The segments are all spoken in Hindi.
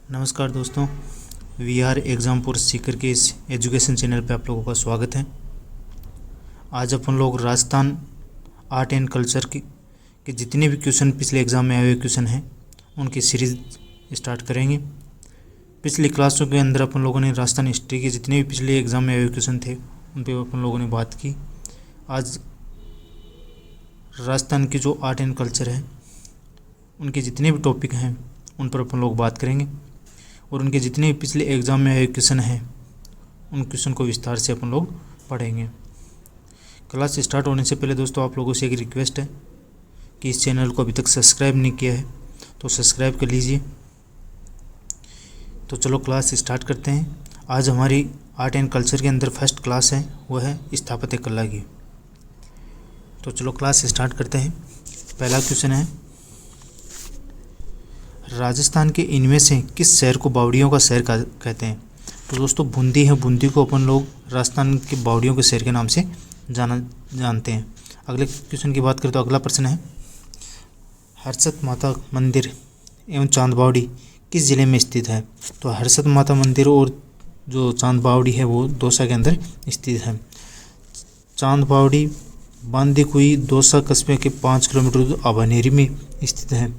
नमस्कार दोस्तों, we are exam for seeker के इस एजुकेशन चैनल पे आप लोगों का स्वागत है। आज अपन लोग राजस्थान आर्ट एंड कल्चर के जितने भी क्वेश्चन पिछले एग्ज़ाम में आए हुए क्वेश्चन हैं उनकी सीरीज़ स्टार्ट करेंगे। पिछली क्लासों के अंदर अपन लोगों ने राजस्थान हिस्ट्री के जितने भी पिछले एग्ज़ाम में आए हुए क्वेश्चन थे उन पर अपन लोगों ने बात की। आज राजस्थान की जो आर्ट एंड कल्चर है उनके जितने भी टॉपिक हैं उन पर अपन लोग बात करेंगे और उनके जितने पिछले एग्ज़ाम में आए क्वेश्चन हैं उन क्वेश्चन को विस्तार से अपन लोग पढ़ेंगे। क्लास स्टार्ट होने से पहले दोस्तों आप लोगों से एक रिक्वेस्ट है कि इस चैनल को अभी तक सब्सक्राइब नहीं किया है तो सब्सक्राइब कर लीजिए। तो चलो क्लास स्टार्ट करते हैं। आज हमारी आर्ट एंड कल्चर के अंदर फर्स्ट क्लास है, वो है स्थापत्य कला की। तो चलो क्लास स्टार्ट करते हैं। पहला क्वेश्चन है, राजस्थान के इनमें से किस शहर को बावड़ियों का शहर कहते हैं? तो दोस्तों बूंदी है, बूंदी को अपन लोग राजस्थान के बावड़ियों के शहर के नाम से जानते हैं। अगले क्वेश्चन की बात करें तो अगला प्रश्न है, हर्षद माता मंदिर एवं चांद बावड़ी किस ज़िले में स्थित है? तो हर्षद माता मंदिर और जो चांद बावड़ी है वो दौसा के अंदर स्थित है। चांद बावड़ी बांदीकुई दौसा कस्बे के 5 किलोमीटर दूर आभानेरी में स्थित है।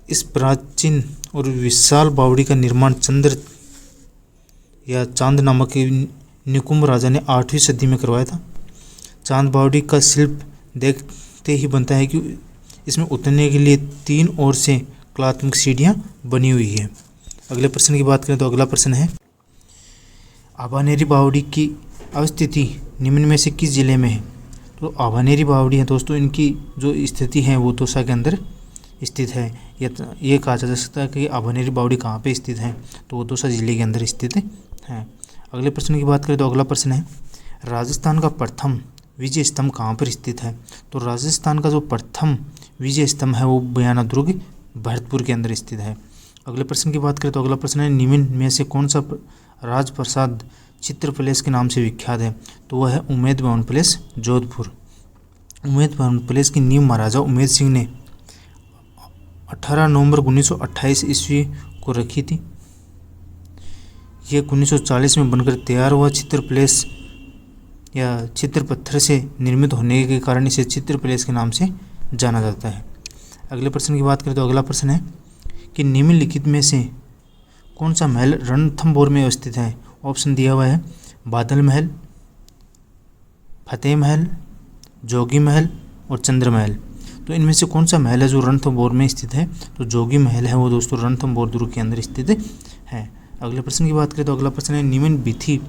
इस प्राचीन और विशाल बावड़ी का निर्माण चंद्र या चांद नामक निकुंभ राजा ने 8वीं सदी में करवाया था। चांद बावड़ी का शिल्प देखते ही बनता है कि इसमें उतरने के लिए 3 ओर से कलात्मक सीढ़ियां बनी हुई है। अगले प्रश्न की बात करें तो अगला प्रश्न है, आभानेरी बावड़ी की अवस्थिति निम्न में से किस जिले में है? तो आभानेरी बावड़ी है दोस्तों, इनकी जो स्थिति है वो दौसा के अंदर स्थित है। ये कहा जा सकता है कि आभानेरी बावड़ी कहाँ पे स्थित है, तो वो दौसा जिले के अंदर स्थित है। अगले प्रश्न की बात करें तो अगला प्रश्न है, राजस्थान का प्रथम विजय स्तंभ कहाँ पर स्थित है? तो राजस्थान का जो प्रथम विजय स्तंभ है वो बयाना दुर्ग भरतपुर के अंदर स्थित है। अगले प्रश्न की बात करें तो अगला प्रश्न है, निम्न में से कौन सा राजप्रसाद चित्र पैलेस के नाम से विख्यात है? तो वह है उम्मेद भवन पैलेस जोधपुर। उम्मेद भवन पैलेस की नींव महाराजा उम्मेद सिंह ने 18 नवंबर 1928 ईस्वी को रखी थी। यह 1940 में बनकर तैयार हुआ चित्र पैलेस या चित्र पत्थर से निर्मित होने के कारण इसे चित्र पैलेस के नाम से जाना जाता है। अगले प्रश्न की बात करें तो अगला प्रश्न है कि निम्नलिखित में से कौन सा महल रणथंभौर में अवस्थित है? ऑप्शन दिया हुआ है, बादल महल, फतेह महल, जोगी महल और चंद्र महल। तो इनमें से कौन सा महल है जो रणथंभौर में स्थित है? तो जोगी महल है वो दोस्तों रणथंभौर दुर्ग के अंदर स्थित है। अगले प्रश्न की बात करें तो अगला प्रश्न है, निम्न भित्ति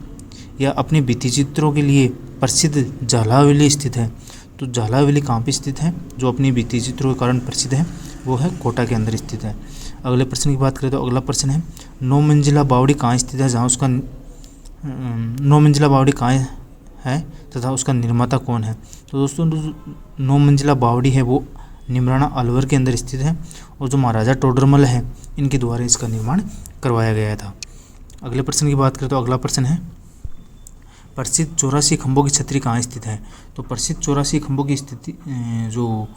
या अपने भित्ति चित्रों के लिए प्रसिद्ध झालावाली स्थित है। तो झालावाली कहाँ पे स्थित है? जो अपनी भित्ति चित्रों के कारण प्रसिद्ध है वो है कोटा के अंदर स्थित है। अगले प्रश्न की बात करें तो अगला प्रश्न है, 9 मंजिला बावड़ी कहाँ स्थित है, जहाँ उसका 9 मंजिला बावड़ी कहाँ है तथा उसका निर्माता कौन है? तो दोस्तों 9 मंजिला बावड़ी है वो निमराना अलवर के अंदर स्थित है और जो महाराजा टोडरमल है इनके द्वारा इसका निर्माण करवाया गया था। अगले प्रश्न की बात करें तो अगला प्रश्न है, प्रसिद्ध 84 खंभों की छतरी कहाँ स्थित है? तो प्रसिद्ध 84 खंभों की स्थिति जो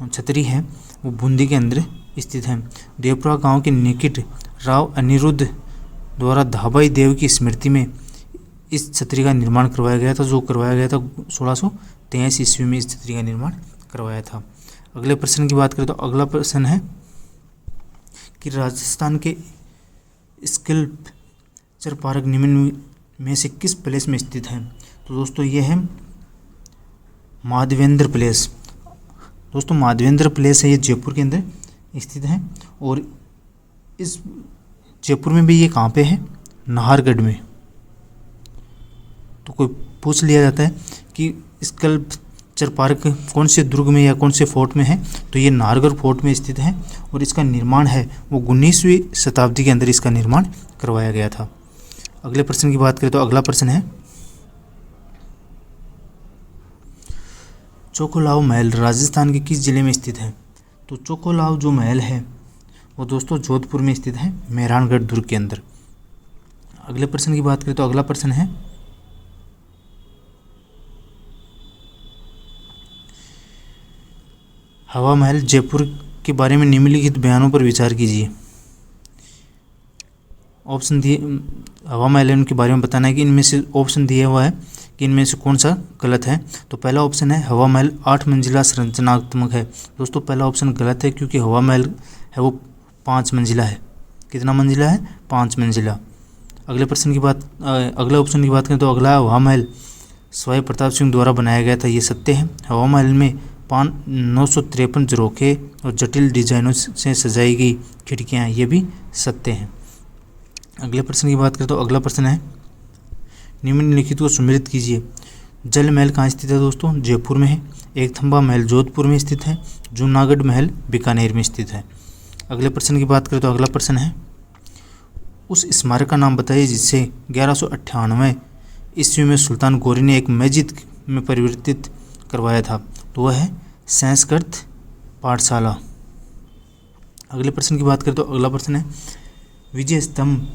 छतरी है वो बूंदी के अंदर स्थित है। देवपुरा गांव के निकट राव अनिरुद्ध द्वारा धाबाई देव की स्मृति में इस छतरी का निर्माण करवाया गया था, जो करवाया गया था 1623 ईस्वी में इस छतरी का निर्माण करवाया था। अगले प्रश्न की बात करें तो अगला प्रश्न है कि राजस्थान के स्कल्पचर पार्क निम्न में से किस पैलेस में स्थित है? तो दोस्तों ये है माधवेंद्र पैलेस। दोस्तों माधवेंद्र पैलेस है ये जयपुर के अंदर स्थित है और इस जयपुर में भी ये कहाँ पे है? नाहरगढ़ में। तो कोई पूछ लिया जाता है कि स्कल्पचर पार्क कौन से दुर्ग में या कौन से फोर्ट में है, तो ये नाहरगढ़ फोर्ट में स्थित है और इसका निर्माण है वो 19वीं शताब्दी के अंदर इसका निर्माण करवाया गया था। अगले प्रश्न की बात करें तो अगला प्रश्न है, चोकोलाव महल राजस्थान के किस जिले में स्थित है? तो चोकोलाव जो महल है वो दोस्तों जोधपुर में स्थित है, मेहरानगढ़ दुर्ग के अंदर। अगले प्रश्न की बात करें तो अगला प्रश्न है, हवा महल जयपुर के बारे में निम्नलिखित बयानों पर विचार कीजिए। ऑप्शन दिए हवा महल उनके बारे में बताना है कि इनमें से ऑप्शन दिया हुआ है कि इनमें से कौन सा गलत है। तो पहला ऑप्शन है हवा महल 8 मंजिला संरचनात्मक है। दोस्तों पहला ऑप्शन गलत है, क्योंकि हवा महल है वो 5 मंजिला है। कितना मंजिला है? 5 मंजिला। अगले ऑप्शन की बात करें तो अगला हवा महल सवाई प्रताप सिंह द्वारा बनाया गया था। ये सत्य है। हवा महल में 953 झरोखे और जटिल डिजाइनों से सजाई गई खिड़कियाँ, ये भी सत्य हैं। अगले प्रश्न की बात करें तो अगला प्रश्न है निम्नलिखित को सम्मिलित कीजिए। जल महल कहाँ स्थित है? दोस्तों जयपुर में है। एक थंबा महल जोधपुर में स्थित है। जूनागढ़ महल बीकानेर में स्थित है। अगले प्रश्न की बात करें तो अगला प्रश्न है उस स्मारक का नाम बताइए जिसे 1198 ईस्वी में सुल्तान गौरी ने एक मस्जिद में परिवर्तित करवाया था। तो वह है संस्कृत पाठशाला। अगले प्रश्न की बात करें तो अगला प्रश्न है विजय स्तंभ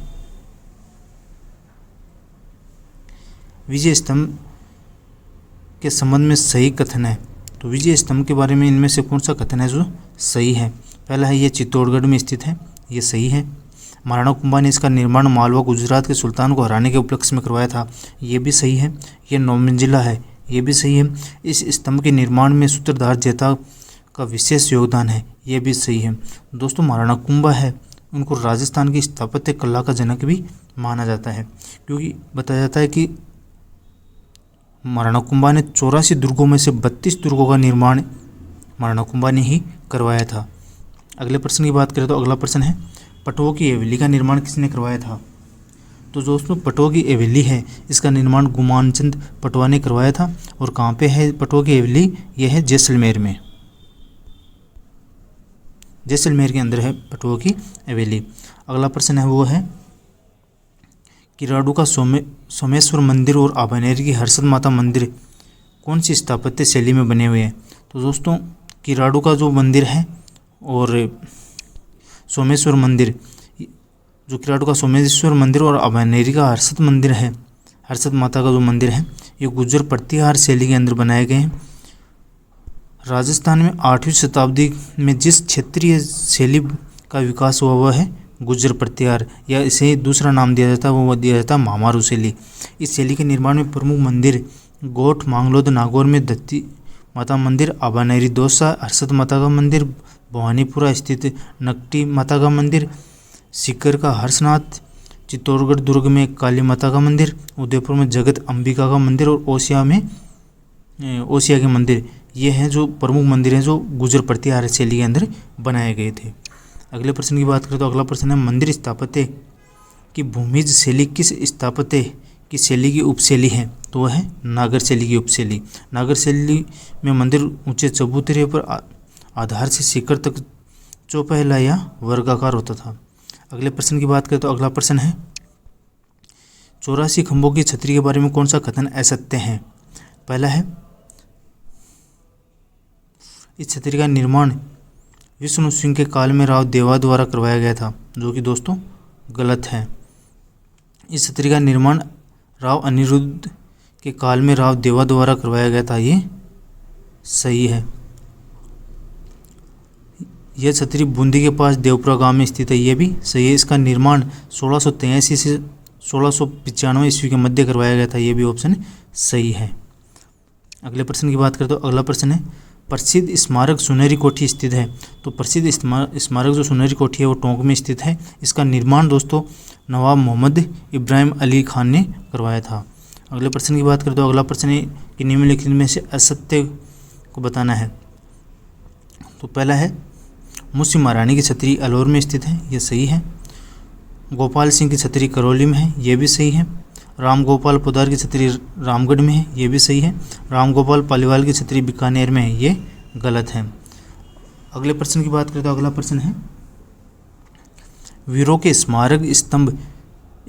के संबंध में सही कथन है। तो विजय स्तंभ के बारे में इनमें से कौन सा कथन है जो सही है? पहला है ये चित्तौड़गढ़ में स्थित है, ये सही है। महाराणा कुंभा ने इसका निर्माण मालवा गुजरात के सुल्तान को हराने के उपलक्ष्य में करवाया था, ये भी सही है। ये 9 मंजिला है, ये भी सही है। इस स्तंभ के निर्माण में सूत्रधार जैता का विशेष योगदान है, ये भी सही है। दोस्तों महाराणा कुंभा है उनको राजस्थान की स्थापत्य कला का जनक भी माना जाता है, क्योंकि बताया जाता है कि महाराणा कुंभा ने 84 दुर्गों में से 32 दुर्गों का निर्माण महाराणा कुंभा ने ही करवाया था। अगले प्रश्न की बात करें तो अगला प्रश्न है पटवों की हवेली का निर्माण किसने करवाया था? तो दोस्तों पटवा की हवेली है, इसका निर्माण गुमानचंद पटवा ने करवाया था। और कहाँ पे है पटवा की हवेली? यह है जैसलमेर में, जैसलमेर के अंदर है पटवा की हवेली। अगला प्रश्न है वो है किराडू का सोमेश्वर मंदिर और आभानेर की हर्षद माता मंदिर कौन सी स्थापत्य शैली में बने हुए हैं? तो दोस्तों किराडू का जो मंदिर है और सोमेश्वर मंदिर, जो किराडू का सोमेश्वर मंदिर और आभानेरी का हर्षद मंदिर है, हर्षद माता का जो मंदिर है, ये गुर्जर प्रतिहार शैली के अंदर बनाए गए हैं। राजस्थान में 8वीं शताब्दी में जिस क्षेत्रीय शैली का विकास हुआ वह है गुर्जर प्रतिहार, या इसे दूसरा नाम दिया जाता है वो दिया जाता है महामारू शैली। इस शैली के निर्माण में प्रमुख मंदिर गोठ मांगलोद नागौर में दत्ती माता मंदिर, आभानेरी दौसा हर्षद माता का मंदिर, भवानीपुरा स्थित नकटी माता का मंदिर, सीकर का हर्षनाथ, चित्तौड़गढ़ दुर्ग में काली माता का मंदिर, उदयपुर में जगत अंबिका का मंदिर और ओसिया के मंदिर, ये हैं जो प्रमुख मंदिर हैं जो गुर्जर प्रतिहार शैली के अंदर बनाए गए थे। अगले प्रश्न की बात करें तो अगला प्रश्न है मंदिर स्थापत्य की भूमिज शैली किस स्थापत्य की शैली की उपशैली है? तो वह है नागर शैली की उपशैली। नागर शैली में मंदिर ऊंचे चबूतरे पर आधार से शिखर तक चौपहला या वर्गाकार होता था। अगले प्रश्न की बात करें तो अगला प्रश्न है 84 खंभों की छतरी के बारे में कौन सा कथन असत्य है? पहला है इस छतरी का निर्माण विष्णु सिंह के काल में राव देवा द्वारा करवाया गया था, जो कि दोस्तों गलत है। इस छतरी का निर्माण राव अनिरुद्ध के काल में राव देवा द्वारा करवाया गया था, ये सही है। यह छतरी बूंदी के पास देवपुरा गांव में स्थित है, ये भी सही है। इसका निर्माण 1683 से 1695 ईस्वी के मध्य करवाया गया था, ये भी ऑप्शन सही है। अगले प्रश्न की बात करें तो अगला प्रश्न है प्रसिद्ध स्मारक सुनहरी कोठी स्थित है। तो प्रसिद्ध स्मारक जो सुनहरी कोठी है वो टोंक में स्थित है। इसका निर्माण दोस्तों नवाब मोहम्मद इब्राहिम अली खान ने करवाया था। अगले प्रश्न की बात करें तो अगला प्रश्न है कि निम्नलिखित में से असत्य को बताना है। तो पहला है मुंशी महारानी की छतरी अलवर में स्थित है, ये सही है। गोपाल सिंह की छतरी करौली में है, ये भी सही है। राम गोपाल पोदार की छतरी रामगढ़ में है, ये भी सही है। राम गोपाल पालीवाल की छतरी बीकानेर में है, ये गलत है। अगले प्रश्न की बात करें तो अगला प्रश्न है वीरों के स्मारक स्तंभ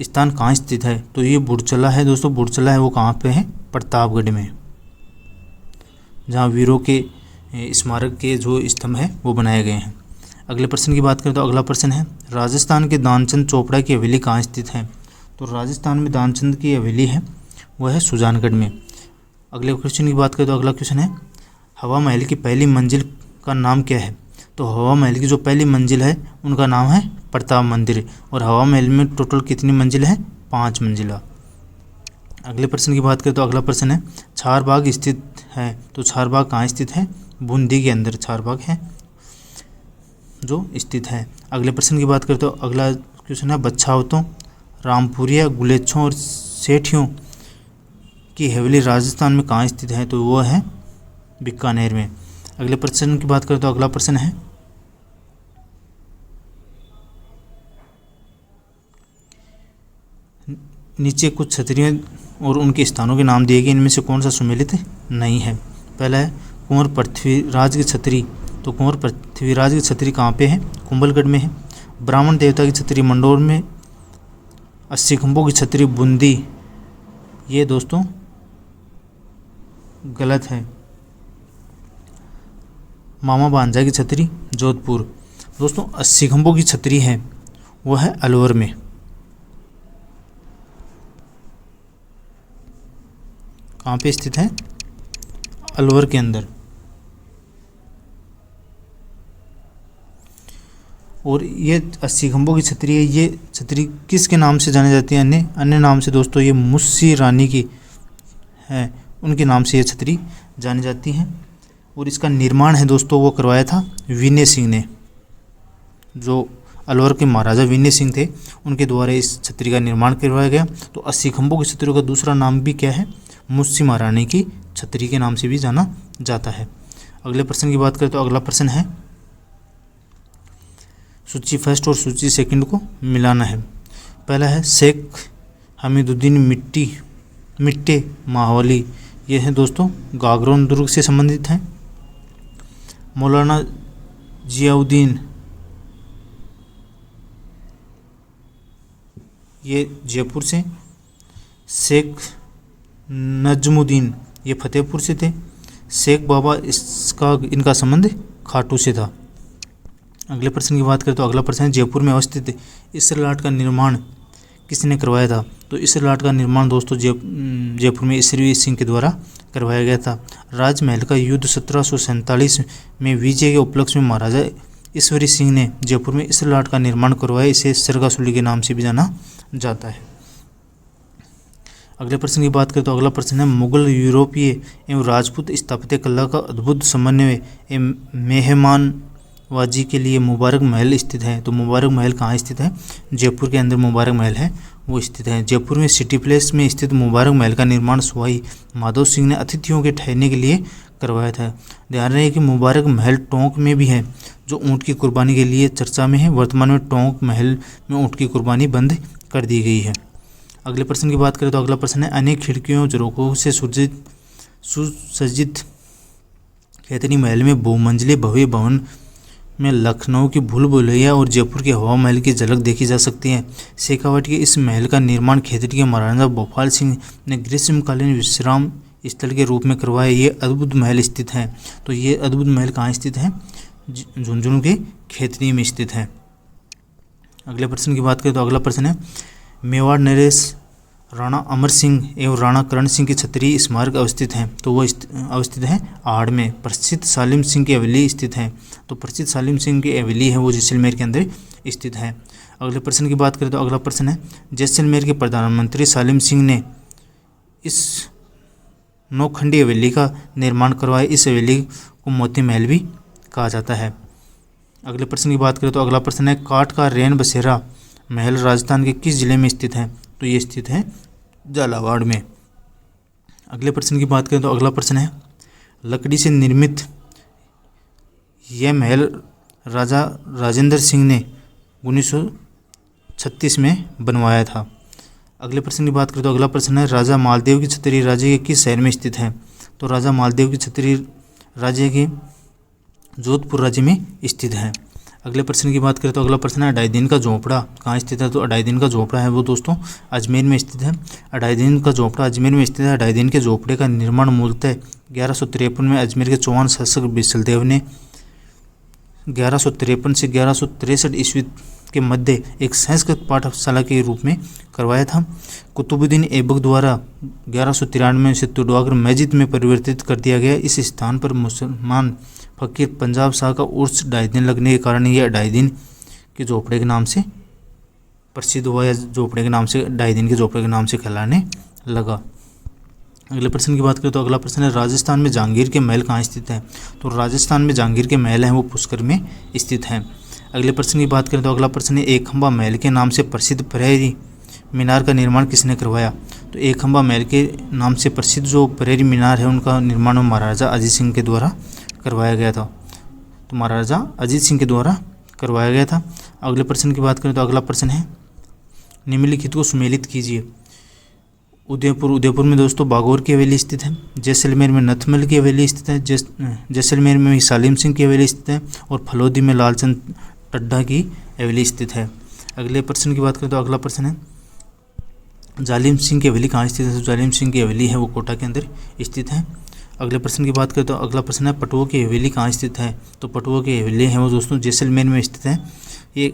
स्थान कहाँ स्थित है? तो ये बुढ़चला है दोस्तों। बुढ़चला है वो कहाँ पे है? प्रतापगढ़ में, जहाँ वीरों के स्मारक के जो स्तंभ है वो बनाए गए हैं। अगले प्रश्न की बात करें तो अगला प्रश्न है राजस्थान के दानचंद चोपड़ा की हवेली कहाँ स्थित है? तो राजस्थान में दानचंद की हवेली है वह है सुजानगढ़ में। अगले क्वेश्चन की बात करें तो अगला क्वेश्चन है हवा महल की पहली मंजिल का नाम क्या है? तो हवा महल की जो पहली मंजिल है उनका नाम है प्रताप मंदिर। और हवा महल में टोटल कितनी मंजिल है? 5 मंजिला। अगले प्रश्न की बात करें तो अगला प्रश्न है चारबाग स्थित है, तो चारबाग कहाँ स्थित है? बूंदी के अंदर चारबाग है जो स्थित है। अगले प्रश्न की बात करें तो अगला क्वेश्चन है बच्छावतों, रामपुरिया, गुलेच्छों और सेठियों की हवेली राजस्थान में कहाँ स्थित है? तो वो है बीकानेर में। अगले प्रश्न की बात करें तो अगला प्रश्न है नीचे कुछ क्षत्रियों और उनके स्थानों के नाम दिए गए, इनमें से कौन सा सुमेलित नहीं है? पहला है कुंवर पृथ्वीराज की छतरी, तो कुंवर पृथ्वीराज की छतरी कहाँ पे है? कुंभलगढ़ में है। ब्राह्मण देवता की छतरी मंडोर में। 80 खंभों की छतरी बूंदी, ये दोस्तों गलत है। मामा भांजा की छतरी जोधपुर। दोस्तों 80 खंभों की छतरी है वो है अलवर में। कहाँ पे स्थित है? अलवर के अंदर। और ये 80 खंभों की छतरी है, ये छतरी किसके नाम से जानी जाती है? अन्य नाम से दोस्तों ये मुस्सी रानी की है, उनके नाम से ये छतरी जानी जाती है। और इसका निर्माण है दोस्तों वो करवाया था विनय सिंह ने, जो अलवर के महाराजा विनय सिंह थे, उनके द्वारा इस छतरी का निर्माण करवाया गया। तो 80 खंभों की छतरी का दूसरा नाम भी क्या है? मुस्सी महारानी की छतरी के नाम से भी जाना जाता है। अगले प्रश्न की बात करें तो अगला प्रश्न है सूची फर्स्ट और सूची सेकंड को मिलाना है। पहला है शेख हमीदुद्दीन मिट्टे माहौली, ये है दोस्तों गागरोन दुर्ग से संबंधित है। मौलाना जियाउद्दीन, ये जयपुर से। शेख नजमुद्दीन, ये फतेहपुर से थे। शेख बाबा, इनका संबंध खाटू से था। अगले प्रश्न की बात करें तो अगला प्रश्न है जयपुर में अवस्थित इस लाट का निर्माण किसने करवाया था? तो इस लाट का निर्माण दोस्तों जयपुर में ईश्वरी सिंह के द्वारा करवाया गया था। राजमहल का युद्ध 1747 में विजय के उपलक्ष्य में महाराजा ईश्वरी सिंह ने जयपुर में इस लाट का निर्माण करवाया। इसे सरगासुली के नाम से भी जाना जाता है। अगले प्रश्न की बात करें तो अगला प्रश्न है मुगल, यूरोपीय एवं राजपूत स्थापत्य कला का अद्भुत समन्वय एवं मेहमानवाजी के लिए मुबारक महल स्थित है। तो मुबारक महल कहाँ स्थित है? जयपुर के अंदर मुबारक महल है वो स्थित है। जयपुर में सिटी प्लेस में स्थित मुबारक महल का निर्माण सवाई माधव सिंह ने अतिथियों के ठहरने के लिए करवाया था। ध्यान रहे कि मुबारक महल टोंक में भी है जो ऊँट की कुर्बानी के लिए चर्चा में है। वर्तमान में टोंक महल में ऊँट की कुर्बानी बंद कर दी गई है। अगले प्रश्न की बात करें तो अगला प्रश्न है अनेक खिड़कियों झरोखों से सुसज्जित खैतनी महल में बहुमंजिले भव्य भवन में लखनऊ की भूल भुलैया और जयपुर के हवा महल की झलक देखी जा सकती है। शेखावाटी के इस महल का निर्माण खैतरी के महाराजा भोपाल सिंह ने ग्रीष्मकालीन विश्राम स्थल के रूप में करवाया। ये अद्भुत महल स्थित है। तो ये अद्भुत महल कहाँ स्थित है? झुंझुनू के खैतरी में स्थित है। अगले प्रश्न की बात करें तो अगला प्रश्न है मेवाड़ नरेश राणा अमर सिंह एवं राणा करण सिंह की छतरी स्मारक अवस्थित हैं। तो वो अवस्थित है आहड़ में। प्रसिद्ध सालिम सिंह की हवेली स्थित है। तो प्रसिद्ध सालिम सिंह की हवेली है वो जैसलमेर के अंदर स्थित है। अगले प्रश्न की बात करें तो अगला प्रश्न है जैसलमेर के प्रधानमंत्री सालिम सिंह ने इस नौखंडी हवेली का निर्माण करवाया। इस हवेली को मोती महल भी कहा जाता है। अगले प्रश्न की बात करें तो अगला प्रश्न है काठ का रैन बसेरा महल राजस्थान के किस जिले में स्थित है? तो ये स्थित है झालावाड़ में। अगले प्रश्न की बात करें तो अगला प्रश्न है लकड़ी से निर्मित यह महल राजा राजेंद्र सिंह ने 1936 में बनवाया था। अगले प्रश्न की बात करें तो अगला प्रश्न है राजा मालदेव की छतरी राज्य के किस शहर में स्थित है? तो राजा मालदेव की छतरी राज्य के जोधपुर राज्य में स्थित है। अगले प्रश्न की बात करें तो अगला प्रश्न है अढ़ाई दिन का झोपड़ा कहाँ स्थित है? तो अढ़ाई दिन का झोपड़ा है वो दोस्तों अजमेर में स्थित है। अढ़ाई दिन का झोपड़ा अजमेर में स्थित है। अढ़ाई दिन के झोपड़े का निर्माण मूलतः 1153 में अजमेर के चौहान शासक बिसलदेव ने 1153 से 1163 ईस्वी के मध्य एक संस्कृत पाठशाला के रूप में करवाया था। कुतुबुद्दीन ऐबक द्वारा 1193 से तुडवागर मस्जिद में परिवर्तित कर दिया गया। इस स्थान पर मुसलमान फकीर पंजाब शाह का उर्स 2.5 दिन लगने के कारण यह 2.5 दिन के झोपड़े के नाम से प्रसिद्ध हुआ, या झोपड़े के नाम से, 2.5 दिन के झोपड़े के नाम से कहलाने लगा। अगले प्रश्न की बात करें तो अगला प्रश्न है, राजस्थान में जहांगीर के महल कहाँ स्थित है? तो राजस्थान में जहांगीर के महल हैं वो पुष्कर में स्थित हैं। अगले प्रश्न की बात करें तो अगला प्रश्न है, एक खंबा महल के नाम से प्रसिद्ध परेरी मीनार का निर्माण किसने करवाया? तो एक खंबा महल के नाम से प्रसिद्ध जो परेरी मीनार है उनका निर्माण महाराजा अजीत सिंह के द्वारा करवाया गया था। तो महाराजा अजीत सिंह के द्वारा करवाया गया था। अगले प्रश्न की बात करें तो अगला प्रश्न है, निम्नलिखित को सुमेलित कीजिए। उदयपुर में दोस्तों बागौर की हवेली स्थित है। जैसलमेर में नथमल की हवेली स्थित है। जैसलमेर में सालिम सिंह की हवेली स्थित है। और फलोदी में लालचंद टड्डा की हवेली स्थित है। अगले प्रश्न की बात करें तो अगला प्रश्न है, जालिम सिंह की हवेली कहाँ स्थित है? तो जालिम सिंह की हवेली है वो कोटा के अंदर स्थित है। अगले प्रश्न की बात करें तो अगला प्रश्न है, पटुआ की हवेली कहाँ स्थित है? तो पटुआ की हवेली है वो दोस्तों जैसलमेर में स्थित है। ये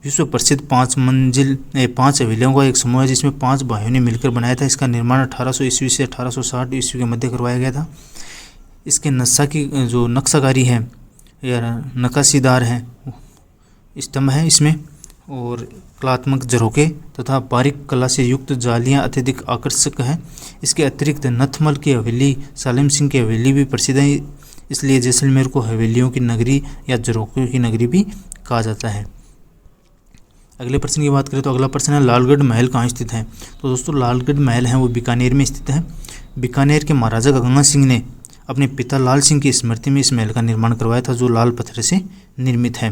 विश्व प्रसिद्ध 5 हवेलियों का एक समूह है जिसमें 5 भाइयों ने मिलकर बनाया था। इसका निर्माण 1800 ईस्वी से 1860 ईस्वी के मध्य करवाया गया था। इसके नक्शा की जो नक्शाकारी है या नक्काशीदार है स्तंभ है इसमें, और कलात्मक झरोखे तथा बारीक कला से युक्त जालियां अत्यधिक आकर्षक है। इसके अतिरिक्त नथमल की हवेली, सालिम सिंह की हवेली भी प्रसिद्ध है, इसलिए जैसलमेर को हवेलियों की नगरी या झरोखों की नगरी भी कहा जाता है। अगले प्रश्न की बात करें तो अगला प्रश्न है, लालगढ़ महल कहाँ स्थित है? तो दोस्तों लालगढ़ महल है वो बीकानेर में स्थित है। बीकानेर के महाराजा गंगा सिंह ने अपने पिता लाल सिंह की स्मृति में इस महल का निर्माण करवाया था जो लाल पत्थर से निर्मित है।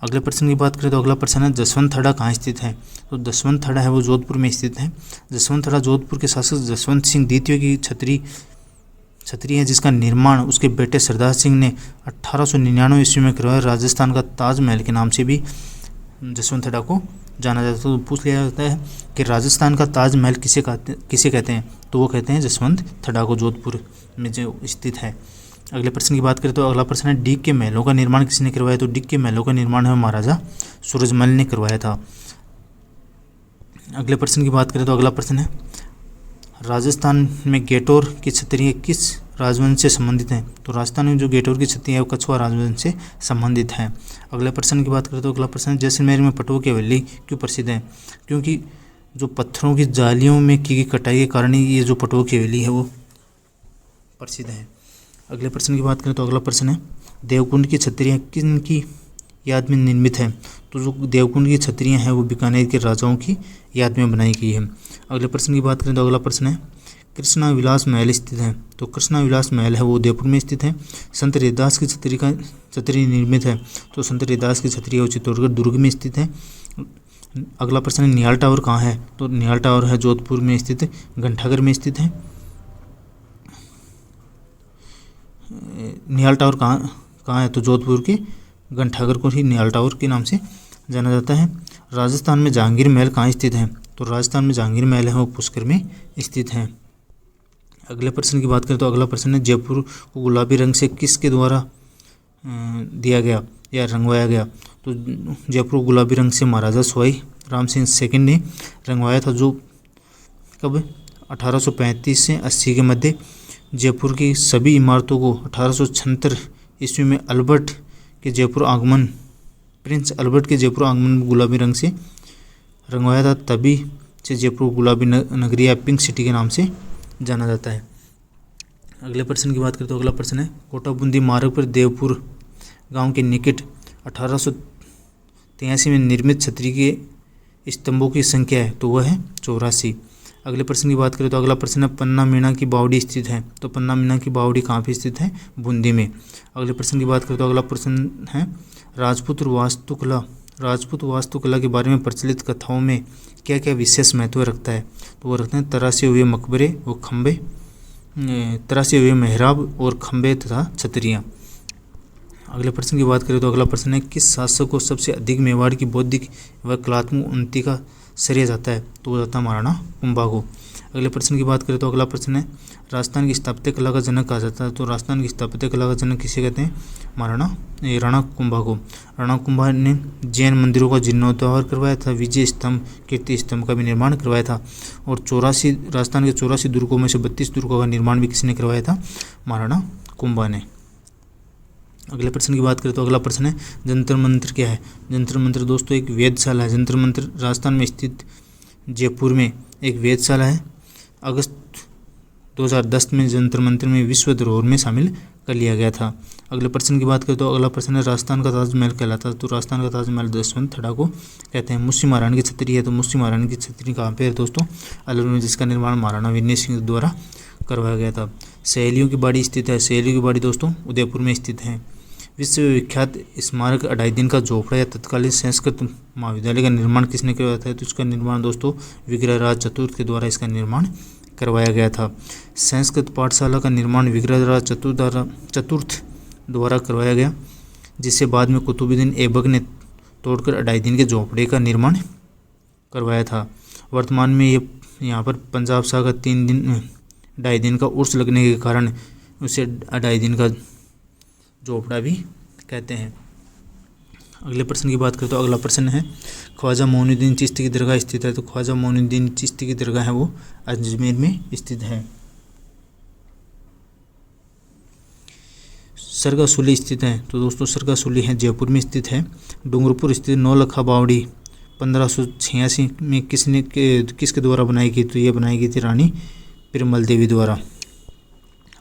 अगले प्रश्न की बात करें तो अगला प्रश्न है, जसवंत थड़ा कहाँ स्थित है? तो जसवंत थड़ा है वो जोधपुर में स्थित है। जसवंत थड़ा जोधपुर के शासक जसवंत सिंह द्वितीय की छतरी है जिसका निर्माण उसके बेटे सरदार सिंह ने 1899 ईस्वी में करवाया। राजस्थान का ताजमहल के नाम से भी जसवंत थड़ा को जाना जाता है। तो पूछ लिया जाता है कि राजस्थान का ताजमहल किसे कहते हैं? तो वो कहते हैं जसवंत थड़ा को, जोधपुर में जो स्थित है। अगले प्रश्न की बात करें तो अगला प्रश्न है, डीग के महलों का निर्माण किसने करवाया? तो डीग के महलों का निर्माण है महाराजा सूरजमल ने करवाया था। अगले प्रश्न की बात करें तो अगला प्रश्न है, राजस्थान में गेटौर की छतरियाँ किस राजवंश से संबंधित हैं? तो राजस्थान में जो गेटौर की छतरी है वो कछुआ राजवंश से संबंधित है। अगले प्रश्न की बात करें तो अगला प्रश्न है, जैसलमेर में पटुआ की हवेली क्यों प्रसिद्ध है? क्योंकि जो पत्थरों की जालियों में की गई कटाई के कारण ही ये जो पटुआ की हवेली है वो प्रसिद्ध है। अगले प्रश्न की बात करें तो अगला प्रश्न है, देवकुंड की छतरियाँ किन की याद में निर्मित है? तो जो देवकुंड की छतरियाँ हैं वो बीकानेर के राजाओं की याद में बनाई गई है। अगले प्रश्न की बात करें तो अगला प्रश्न है, कृष्णा विलास महल स्थित है? तो कृष्णा विलास महल है वो उदयपुर में स्थित है। संत रैदास की छतरी निर्मित है? तो संत रैदास की छतरी है वो चित्तौड़गढ़ दुर्ग में स्थित है। अगला प्रश्न है, निहाल टावर कहाँ है? तो निहाल टावर है जोधपुर में स्थित घंटाघर में स्थित है। निहाल टावर कहाँ है? तो जोधपुर के घंटाघर को ही निहाल टावर के नाम से जाना जाता है। राजस्थान में जहांगीर महल कहाँ स्थित है? तो राजस्थान में जहांगीर महल है वो पुष्कर में स्थित है। अगले प्रश्न की बात करें तो अगला प्रश्न है, जयपुर को गुलाबी रंग से किसके द्वारा दिया गया या रंगवाया गया? तो जयपुर को गुलाबी रंग से महाराजा सवाई राम सिंह सेकंड ने रंगवाया था, जो कब 1835 से 80 के मध्य जयपुर की सभी इमारतों को 1876 ईस्वी में प्रिंस अल्बर्ट के जयपुर आगमन गुलाबी रंग से रंगवाया था। तभी से जयपुर गुलाबी नगरी या पिंक सिटी के नाम से जाना जाता है। अगले प्रश्न की बात करें तो अगला प्रश्न है, कोटा बूंदी मार्ग पर देवपुर गांव के निकट 1883 में निर्मित छतरी के स्तंभों की संख्या है? तो वह है 84। अगले प्रश्न की बात करें तो अगला प्रश्न है, पन्ना मीणा की बावड़ी स्थित है? तो पन्ना मीणा की बावड़ी कहाँ पे स्थित है? बूंदी में। अगले प्रश्न की बात करें तो अगला प्रश्न है, राजपूत वास्तुकला के बारे में प्रचलित कथाओं में क्या क्या विशेष महत्व रखता है? तो वो रखते हैं तरासे हुए मकबरे और खंबे, तरासे हुए मेहराब और खंबे तथा छतरियाँ। अगले प्रश्न की बात करें तो अगला प्रश्न है, किस शासक को सबसे अधिक मेवाड़ की बौद्धिक व कलात्मक उन्नति का श्रेय जाता है? तो वो जाता है महाराणा कुंभा को। अगले प्रश्न की बात करें तो अगला प्रश्न है, राजस्थान की स्थापत्य कला का जनक कहा जाता है? तो राजस्थान की स्थापत्य कला का जनक किसे कहते हैं? राणा कुंभा को। राणा कुंभा ने जैन मंदिरों का जीर्णोद्धार करवाया था, विजय स्तंभ, कीर्ति स्तंभ का भी निर्माण करवाया था, और राजस्थान के 84 दुर्गों में से 32 दुर्गों का निर्माण भी किसने करवाया था? महाराणा कुंभा ने। अगले प्रश्न की बात करें तो अगला प्रश्न है जंतर मंतर क्या है। जंतर मंतर दोस्तों एक वेधशाला है। जंतर मंतर राजस्थान में स्थित जयपुर में एक वेधशाला है। अगस्त 2010 में जंतर मंतर में विश्व धरोहर में शामिल कर लिया गया था। अगले प्रश्न की बात करें तो अगला प्रश्न है राजस्थान का ताजमहल कहलाता है। तो राजस्थान का ताजमहल जसवंत थड़ा को कहते हैं। मुस्लिम महारानी की छतरी है। तो मुस्लिम महारानी की छतरी कहाँ पे है दोस्तों? अलवर में, जिसका निर्माण महाराणा विनय सिंह द्वारा करवाया गया था। सहेलियों की बाड़ी स्थित है। सहेलियों की बाड़ी दोस्तों उदयपुर में स्थित है। विश्व विख्यात स्मारक 2.5 दिन का झोपड़ा या तत्कालीन संस्कृत महाविद्यालय का निर्माण किसने करवाया था? तो इसका निर्माण दोस्तों विग्रहराज चतुर्थ के द्वारा इसका निर्माण करवाया गया था। संस्कृत पाठशाला का निर्माण विग्रहराज चतुर्थ द्वारा करवाया गया, जिसे बाद में कुतुबुद्दीन ऐबक ने तोड़कर 2.5 दिन के झोपड़े का निर्माण करवाया था। वर्तमान में ये यहाँ पर पंजाब शाह का 2.5 दिन का उर्स लगने के कारण उसे 2.5 दिन का झोपड़ा भी कहते हैं। अगले प्रश्न की बात करें तो अगला प्रश्न है ख्वाजा मोइनुद्दीन चिश्ती की दरगाह स्थित है। तो ख्वाजा मोइनुद्दीन चिश्ती की दरगाह है वो अजमेर में स्थित है। सरगासुली स्थित है। तो दोस्तों सरगासुली है जयपुर में स्थित है। डूंगरपुर स्थित नौलखा बावड़ी 1586 में किसके द्वारा बनाई गई? तो ये बनाई गई थी रानी पिरमल देवी द्वारा।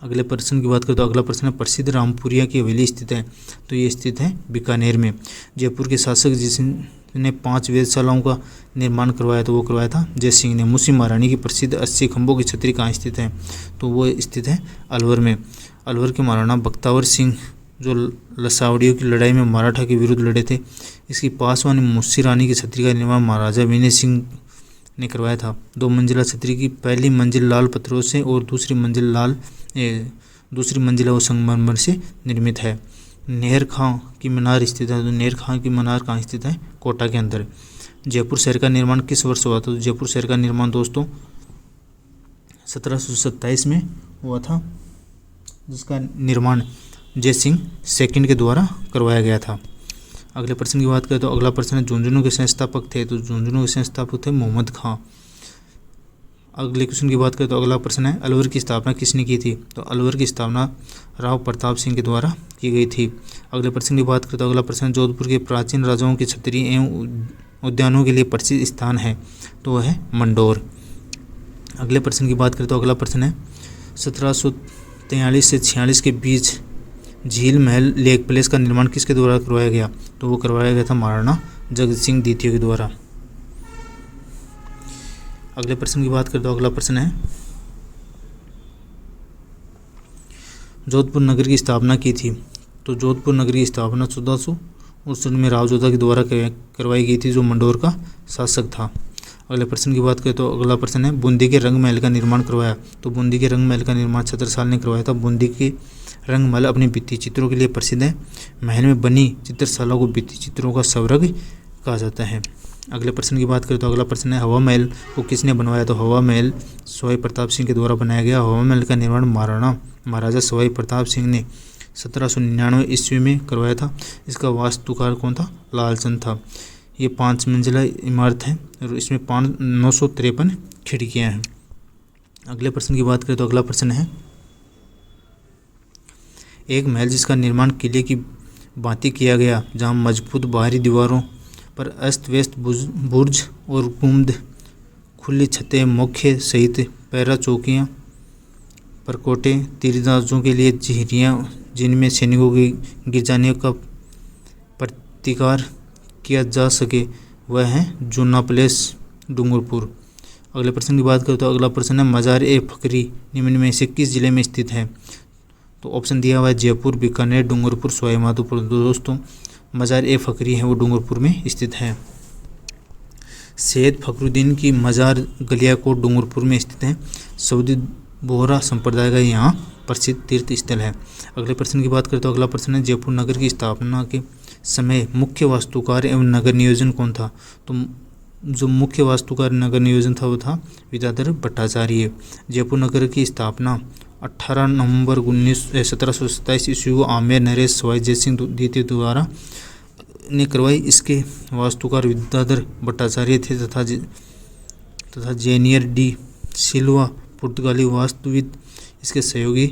अगले प्रश्न की बात करें तो अगला प्रश्न है प्रसिद्ध रामपुरिया की हवेली स्थित है। तो ये स्थित है बीकानेर में। जयपुर के शासक जिसने 5 वेधशालाओं का निर्माण करवाया तो वो करवाया था जय सिंह ने। मुस्लिम महारानी की प्रसिद्ध 80 खंभों की छतरी कहाँ स्थित है? तो वो स्थित है अलवर में। अलवर के महाराणा बख्तावर सिंह जो लसावड़ियों की लड़ाई में मराठा के विरुद्ध लड़े थे, इसकी पासवानी मुस्सी रानी की छतरी का निर्माण महाराजा विनय सिंह ने करवाया था। 2 मंजिला छतरी की पहली मंजिल लाल पत्थरों से और दूसरी मंजिल वो संगमरमर से निर्मित है। नेहर खां की मीनार स्थित है। तो नेहर खां की मीनार कहाँ स्थित है? कोटा के अंदर। जयपुर शहर का निर्माण किस वर्ष हुआ था? तो जयपुर शहर का निर्माण दोस्तों 1727 में हुआ था, जिसका निर्माण जय सिंह सेकंड के द्वारा करवाया गया था। अगले प्रश्न की बात करें तो अगला प्रश्न है झुंझुनू के संस्थापक थे। तो झुंझुनू के संस्थापक थे मोहम्मद खां। अगले क्वेश्चन की बात करें तो अगला प्रश्न है अलवर की स्थापना किसने की थी? तो अलवर की स्थापना राव प्रताप सिंह के द्वारा की गई थी। अगले प्रश्न की बात करें तो अगला प्रश्न जोधपुर के प्राचीन राजाओं की छतरी एवं उद्यानों के लिए प्रसिद्ध स्थान है। तो वह है मंडोर। अगले प्रश्न की बात करें तो अगला प्रश्न है 1743 से 46 के बीच झील महल लेक पैलेस का निर्माण किसके द्वारा करवाया गया? तो वो करवाया गया था महाराणा जगत सिंह द्वितीय के द्वारा। अगले प्रश्न की बात करें तो अगला प्रश्न है जोधपुर नगर की स्थापना की थी। तो जोधपुर नगर की स्थापना 1469 में राव जोधा के द्वारा करवाई गई थी, जो मंडोर का शासक था। अगले प्रश्न की बात करें तो अगला प्रश्न है बूंदी के रंग महल का निर्माण करवाया। तो बूंदी के रंग महल का निर्माण छत्रसाल ने करवाया था। बूंदी के रंग महल अपने भित्ति चित्रों के लिए प्रसिद्ध है। महल में बनी चित्रशाला को भित्ति चित्रों का स्वर्ग कहा जाता है। अगले प्रश्न की बात करें तो अगला प्रश्न है हवा महल को किसने बनवाया? तो हवा महल सवाई प्रताप सिंह के द्वारा बनाया गया। हवा महल का निर्माण महाराजा सवाई प्रताप सिंह ने 1799 ईस्वी में करवाया था। इसका वास्तुकार कौन था? लालचंद था। ये 5 मंजिला इमारत है और इसमें 953 खिड़कियाँ हैं। अगले प्रश्न की बात करें तो अगला प्रश्न है एक महल जिसका निर्माण किले की भांति किया गया, जहाँ मजबूत बाहरी दीवारों पर अस्त व्यस्त बुर्ज और गुंबद, खुली छतें, मुख्य सहित पैरा चौकियाँ, परकोटे, तीरंदाजों के लिए झिरियाँ जिनमें सैनिकों के गिर जाने का प्रतिकार किया जा सके, वह है जूना पैलेस डूंगरपुर। अगले प्रश्न की बात करें तो अगला प्रश्न है मजार ए फकरी निम्न में से किस जिले में स्थित है? तो ऑप्शन दिया हुआ है जयपुर, बीकानेर, डूंगरपुर, सवाई माधोपुर। दोस्तों मजार ए फकरी है वो डूंगरपुर में स्थित है। सैयद फखरुद्दीन की मजार गलियाकोट डूंगरपुर में स्थित है। सऊदी बोहरा संप्रदाय का यहाँ प्रसिद्ध तीर्थ स्थल है। अगले प्रश्न की बात करें तो अगला प्रश्न है जयपुर नगर की स्थापना के समय मुख्य वास्तुकार एवं नगर नियोजन कौन था? तो जो मुख्य वास्तुकार नगर नियोजन था वो था विद्याधर भट्टाचार्य। जयपुर नगर की स्थापना 18 नवंबर 1727 ईस्वी को आमेर नरेश सवाई जय सिंह द्वितीय द्वारा ने करवाई। इसके वास्तुकार विद्याधर भट्टाचार्य थे तथा जेनियर डी सिल्वा पुर्तगाली वास्तुविद इसके सहयोगी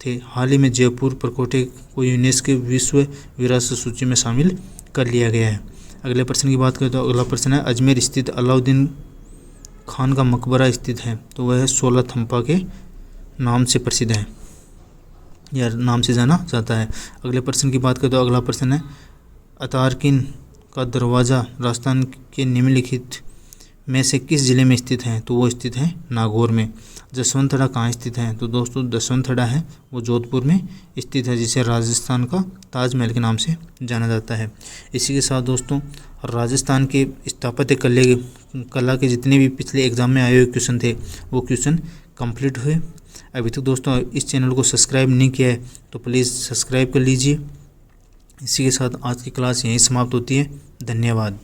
थे। हाल ही में जयपुर परकोटे को यूनेस्को विश्व विरासत सूची में शामिल कर लिया गया है। अगले प्रश्न की बात करें तो अगला प्रश्न है, अजमेर स्थित अलाउद्दीन खान का मकबरा स्थित है, तो वह 16 थंपा के नाम से प्रसिद्ध है या नाम से जाना जाता है। अगले प्रश्न की बात करें तो अगला प्रश्न है, अतारकिन का दरवाज़ा राजस्थान के निम्नलिखित में से किस जिले में स्थित है, तो वो स्थित है नागौर में। जसवंतड़ा कहाँ स्थित है, तो दोस्तों जसवंतड़ा है वो जोधपुर में स्थित है, जिसे राजस्थान का ताजमहल के नाम से जाना जाता है। इसी के साथ दोस्तों राजस्थान के स्थापत्य कला के जितने भी पिछले एग्जाम में आए हुए क्वेश्चन थे वो क्वेश्चन कंप्लीट हुए। अभी तक दोस्तों इस चैनल को सब्सक्राइब नहीं किया है तो प्लीज़ सब्सक्राइब कर लीजिए। इसी के साथ आज की क्लास यहीं समाप्त होती है। धन्यवाद।